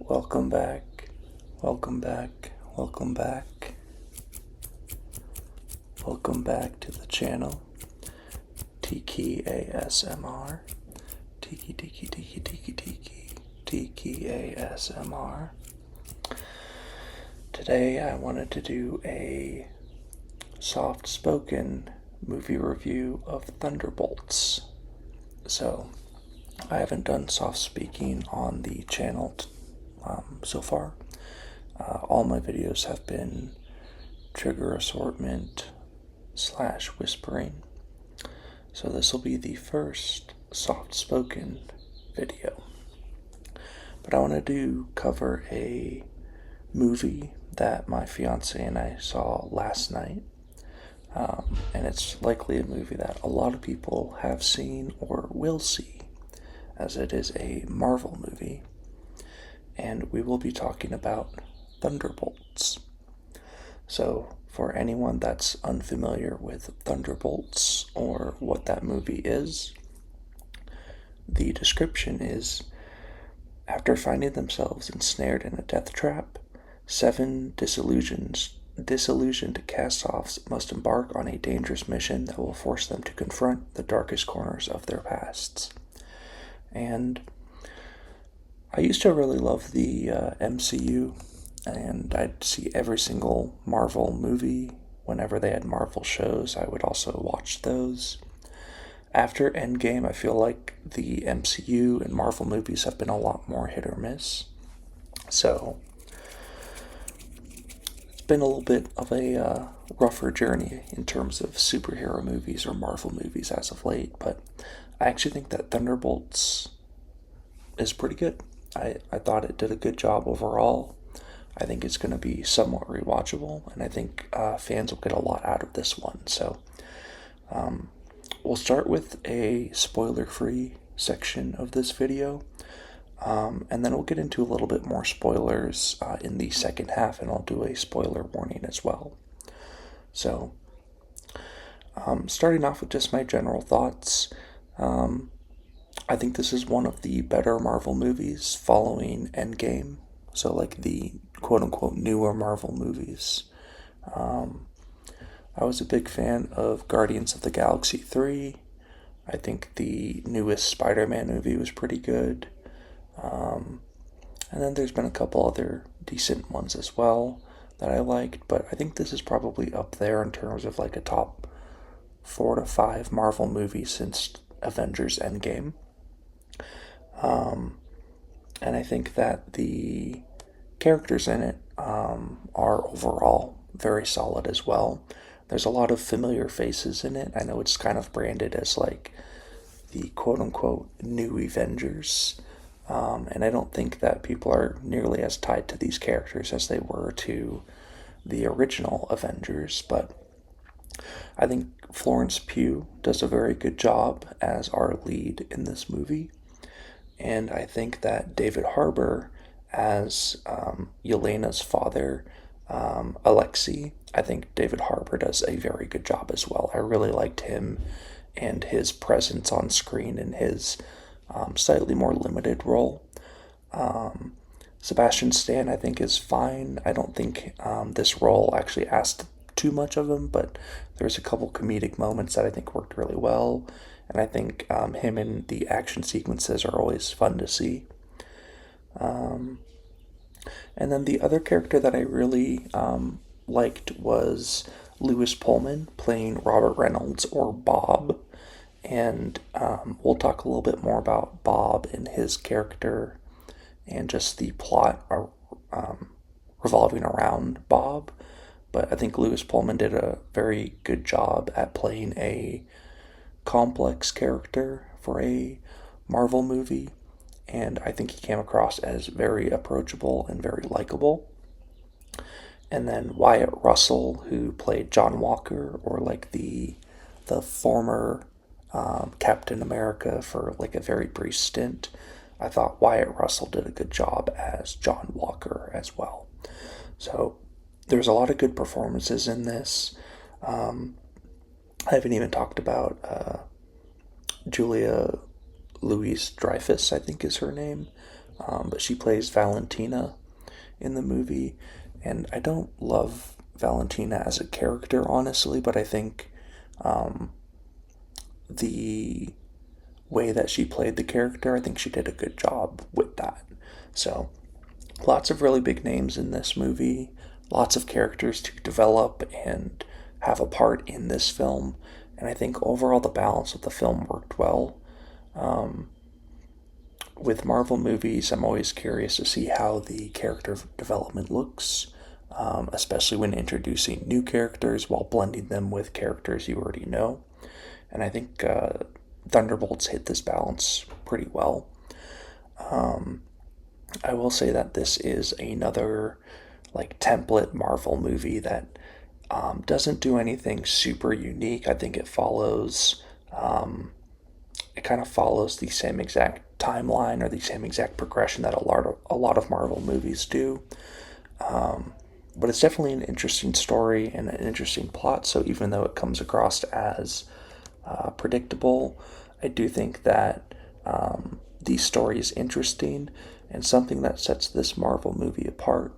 Welcome back, welcome back, welcome back, welcome back to the channel. Tiki ASMR, Tiki Tiki Tiki Tiki Tiki, Tiki ASMR. Today I wanted to do a soft spoken movie review of Thunderbolts. So, I haven't done soft speaking on the channel so far. All my videos have been trigger assortment / whispering. So this will be the first soft spoken video. But I wanted to cover a movie that my fiance and I saw last night. And it's likely a movie that a lot of people have seen or will see, as it is a Marvel movie. And we will be talking about Thunderbolts. So, for anyone that's unfamiliar with Thunderbolts or what that movie is, the description is: after finding themselves ensnared in a death trap, seven disillusioned cast-offs must embark on a dangerous mission that will force them to confront the darkest corners of their pasts. And I used to really love the MCU, and I'd see every single Marvel movie. Whenever they had Marvel shows, I would also watch those. After Endgame, I feel like the MCU and Marvel movies have been a lot more hit or miss. So, it's been a little bit of a rougher journey in terms of superhero movies or Marvel movies as of late, but I actually think that Thunderbolts is pretty good. I thought it did a good job overall. I think it's going to be somewhat rewatchable, and I think fans will get a lot out of this one. So, we'll start with a spoiler-free section of this video, and then we'll get into a little bit more spoilers in the second half, and I'll do a spoiler warning as well. So, starting off with just my general thoughts, I think this is one of the better Marvel movies following Endgame. So, like the quote-unquote newer Marvel movies. I was a big fan of Guardians of the Galaxy 3. I think the newest Spider-Man movie was pretty good. And then there's been a couple other decent ones as well that I liked, but I think this is probably up there in terms of like a top 4 to 5 Marvel movie since Avengers Endgame. And I think that the characters in it are overall very solid as well. There's a lot of familiar faces in it. I know it's kind of branded as like the quote-unquote new Avengers, and I don't think that people are nearly as tied to these characters as they were to the original Avengers, but I think Florence Pugh does a very good job as our lead in this movie. And I think that David Harbour as Yelena's father, Alexei, I think David Harbour does a very good job as well. I really liked him and his presence on screen in his slightly more limited role. Sebastian Stan, I think, is fine. I don't think this role actually asked too much of him, but there's a couple comedic moments that I think worked really well. And I think him in the action sequences are always fun to see. And then the other character that I really liked was Lewis Pullman playing Robert Reynolds, or Bob. And we'll talk a little bit more about Bob and his character and just the plot revolving around Bob. But I think Lewis Pullman did a very good job at playing a complex character for a Marvel movie, and I think he came across as very approachable and very likable. And then Wyatt Russell, who played John Walker, or like the former Captain America for like a very brief stint. I thought Wyatt Russell did a good job as John Walker as well. So there's a lot of good performances in this. I haven't even talked about Julia Louis-Dreyfus, I think is her name. but she plays Valentina in the movie, and I don't love Valentina as a character, honestly, but I think the way that she played the character, I think she did a good job with that. So, lots of really big names in this movie, lots of characters to develop and have a part in this film, and I think overall the balance of the film worked well. With Marvel movies, I'm always curious to see how the character development looks, especially when introducing new characters while blending them with characters you already know. And I think Thunderbolts hit this balance pretty well. I will say that this is another like template Marvel movie that doesn't do anything super unique. I think it kind of follows the same exact timeline or the same exact progression that a lot of Marvel movies do. But it's definitely an interesting story and an interesting plot. So even though it comes across as predictable, I do think that the story is interesting and something that sets this Marvel movie apart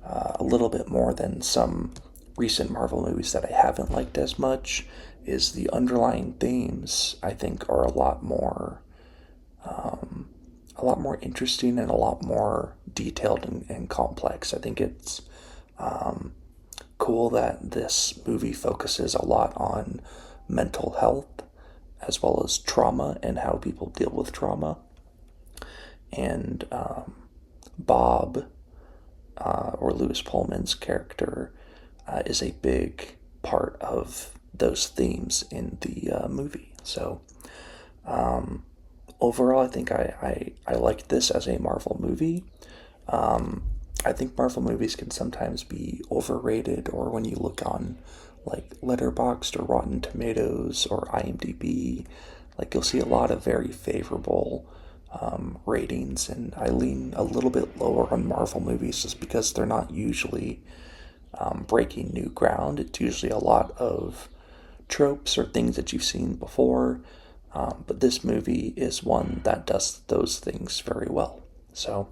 a little bit more than some recent Marvel movies that I haven't liked as much is the underlying themes. I think are a lot more interesting and a lot more detailed and complex. I think it's cool that this movie focuses a lot on mental health as well as trauma and how people deal with trauma. And Bob, or Lewis Pullman's character, is a big part of those themes in the movie. So overall, I think I liked this as a Marvel movie. I think Marvel movies can sometimes be overrated, or when you look on like Letterboxd or Rotten Tomatoes or IMDb, like you'll see a lot of very favorable ratings, and I lean a little bit lower on Marvel movies just because they're not usually breaking new ground. It's usually a lot of tropes or things that you've seen before, but this movie is one that does those things very well. So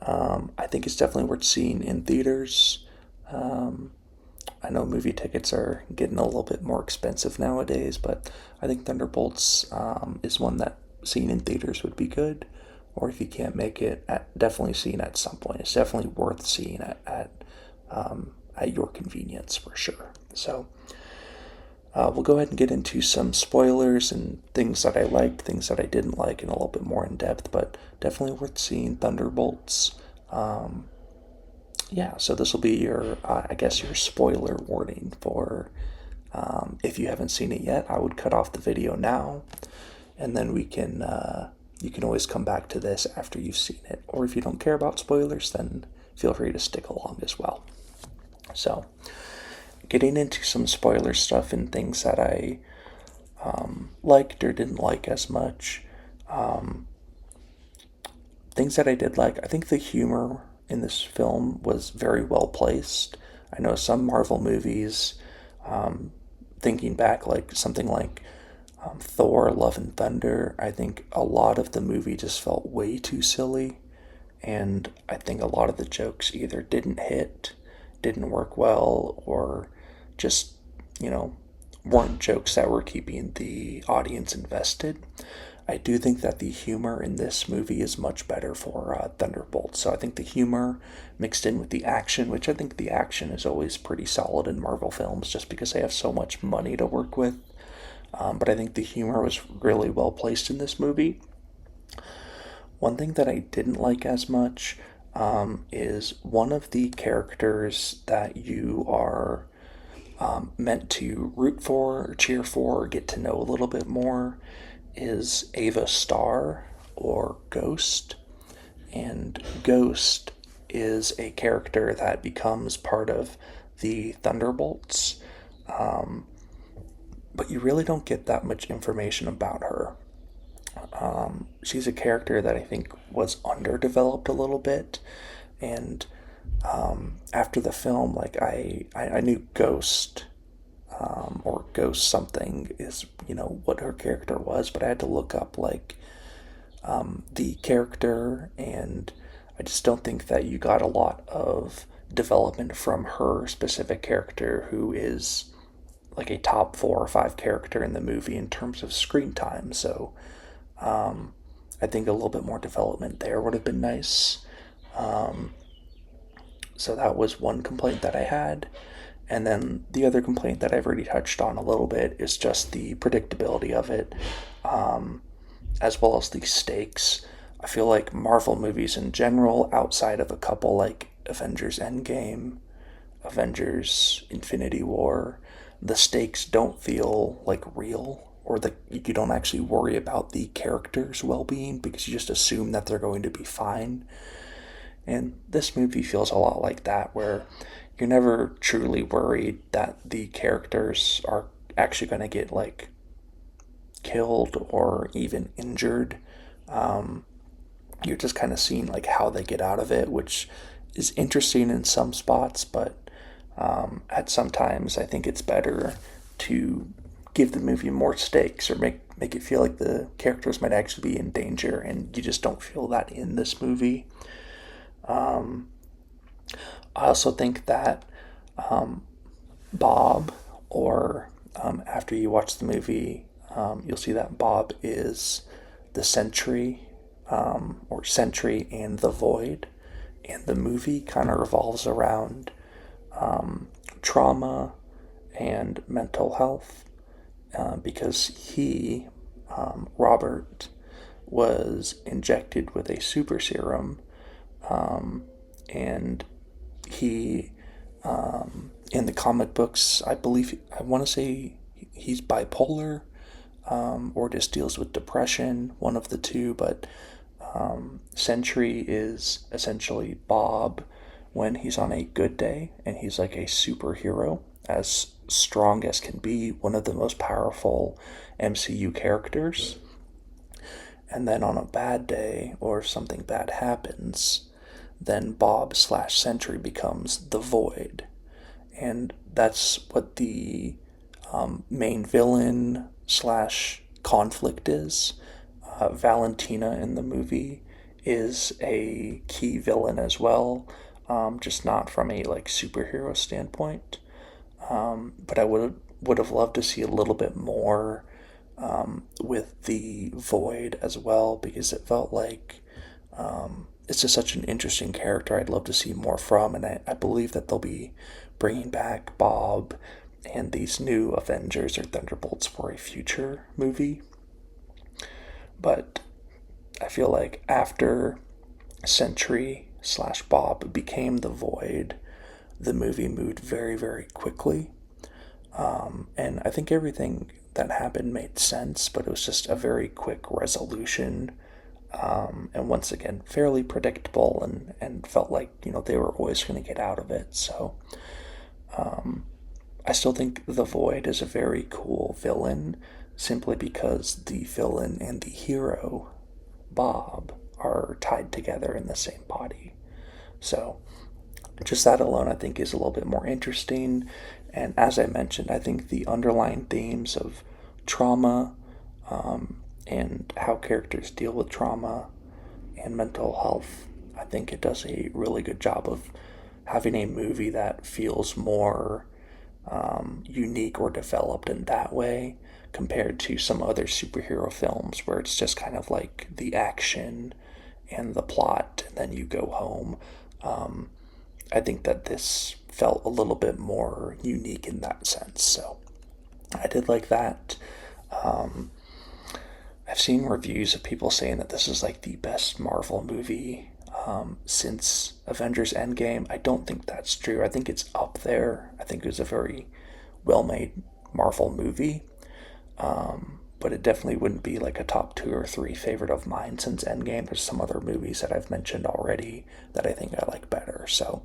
I think it's definitely worth seeing in theaters. I know movie tickets are getting a little bit more expensive nowadays, but I think Thunderbolts is one that seeing in theaters would be good. Or if you can't make it, definitely seeing at some point. It's definitely worth seeing at your convenience for sure. So we'll go ahead and get into some spoilers and things that I liked, things that I didn't like, and a little bit more in depth. But definitely worth seeing Thunderbolts. Yeah, so this will be your, I guess, your spoiler warning for if you haven't seen it yet. I would cut off the video now, and then you can always come back to this after you've seen it. Or if you don't care about spoilers, then feel free to stick along as well. So, getting into some spoiler stuff and things that I liked or didn't like as much. Things that I did like, I think the humor in this film was very well placed. I know some Marvel movies, thinking back, like something like Thor, Love and Thunder, I think a lot of the movie just felt way too silly. And I think a lot of the jokes either didn't hit, didn't work well, or just, weren't jokes that were keeping the audience invested. I do think that the humor in this movie is much better for Thunderbolts. So I think the humor mixed in with the action, which I think the action is always pretty solid in Marvel films just because they have so much money to work with. But I think the humor was really well placed in this movie. One thing that I didn't like as much is one of the characters that you are meant to root for, or cheer for, or get to know a little bit more is Ava Starr, or Ghost. And Ghost is a character that becomes part of the Thunderbolts, but you really don't get that much information about her. She's a character that I think was underdeveloped a little bit, and after the film, like I knew Ghost, or Ghost something is what her character was, but I had to look up like the character, and I just don't think that you got a lot of development from her specific character, who is like a top 4 or 5 character in the movie in terms of screen time. So I think a little bit more development there would have been nice. So that was one complaint that I had. And then the other complaint that I've already touched on a little bit is just the predictability of it, as well as the stakes. I feel like Marvel movies in general, outside of a couple like Avengers Endgame, Avengers Infinity War, the stakes don't feel like real, or that you don't actually worry about the characters' well being because you just assume that they're going to be fine. And this movie feels a lot like that, where you're never truly worried that the characters are actually going to get like killed or even injured. You're just kind of seeing like how they get out of it, which is interesting in some spots, but at some times I think it's better to give the movie more stakes or make it feel like the characters might actually be in danger, and you just don't feel that in this movie. I also think that Bob, or after you watch the movie, you'll see that Bob is the Sentry, or Sentry and the Void, and the movie kind of revolves around trauma and mental health, because Robert, was injected with a super serum, and he, in the comic books, I want to say he's bipolar, or just deals with depression, one of the two, but Sentry is essentially Bob when he's on a good day, and he's like a superhero, as strong as can be, one of the most powerful MCU characters. And then on a bad day, or something bad happens, then Bob slash Sentry becomes the Void. And that's what the main villain slash conflict is. Valentina in the movie is a key villain as well, just not from a like superhero standpoint. But I would have loved to see a little bit more with the Void as well, because it felt like it's just such an interesting character I'd love to see more from, and I believe that they'll be bringing back Bob and these new Avengers or Thunderbolts for a future movie. But I feel like after Sentry slash Bob became the Void, the movie moved very, very quickly. And I think everything that happened made sense, but it was just a very quick resolution. And once again, fairly predictable, and felt like, they were always going to get out of it. So I still think the Void is a very cool villain, simply because the villain and the hero, Bob, are tied together in the same body. So just that alone, I think, is a little bit more interesting. And as I mentioned, I think the underlying themes of trauma, and how characters deal with trauma and mental health, I think it does a really good job of having a movie that feels more unique or developed in that way, compared to some other superhero films where it's just kind of like the action and the plot and then you go home. I think that this felt a little bit more unique in that sense. So I did like that. I've seen reviews of people saying that this is like the best Marvel movie since Avengers Endgame. I don't think that's true. I think it's up there. I think it was a very well made Marvel movie. But it definitely wouldn't be like a top 2 or 3 favorite of mine since Endgame. There's some other movies that I've mentioned already that I think I like better. So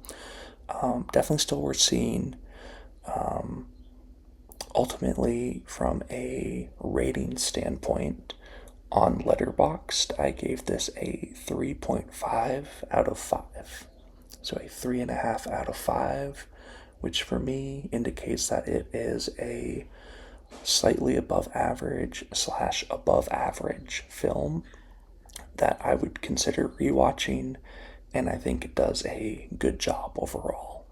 definitely still worth seeing. Ultimately, from a rating standpoint, on Letterboxd, I gave this a 3.5 out of 5. So a 3.5 out of 5, which for me indicates that it is a slightly above average slash above average film. that I would consider rewatching, and I think it does a good job overall.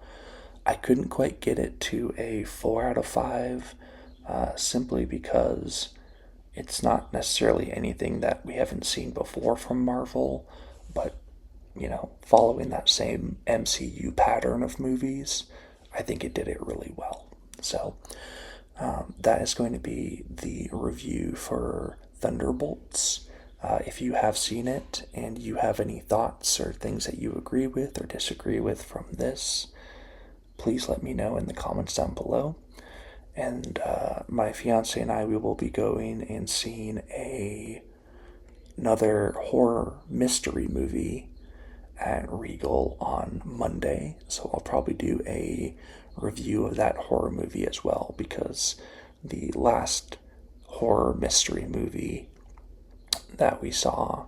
I couldn't quite get it to a 4 out of 5, simply because it's not necessarily anything that we haven't seen before from Marvel, but, following that same MCU pattern of movies, I think it did it really well. So, that is going to be the review for Thunderbolts. If you have seen it and you have any thoughts or things that you agree with or disagree with from this, please let me know in the comments down below. And my fiance and I, we will be going and seeing another horror mystery movie at Regal on Monday. So I'll probably do a review of that horror movie as well, because the last horror mystery movie that we saw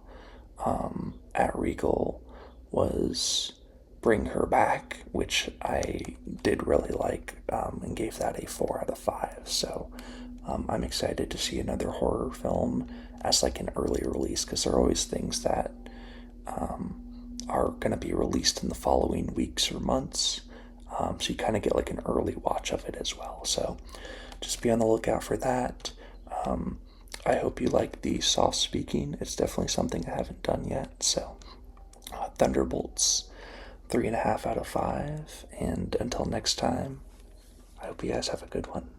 at Regal was Bring Her Back, which I did really like, and gave that a 4 out of 5. So I'm excited to see another horror film as like an early release, because there are always things that are going to be released in the following weeks or months. So you kind of get like an early watch of it as well. So just be on the lookout for that. I hope you like the soft speaking. It's definitely something I haven't done yet. So Thunderbolts, 3.5 out of 5. And until next time, I hope you guys have a good one.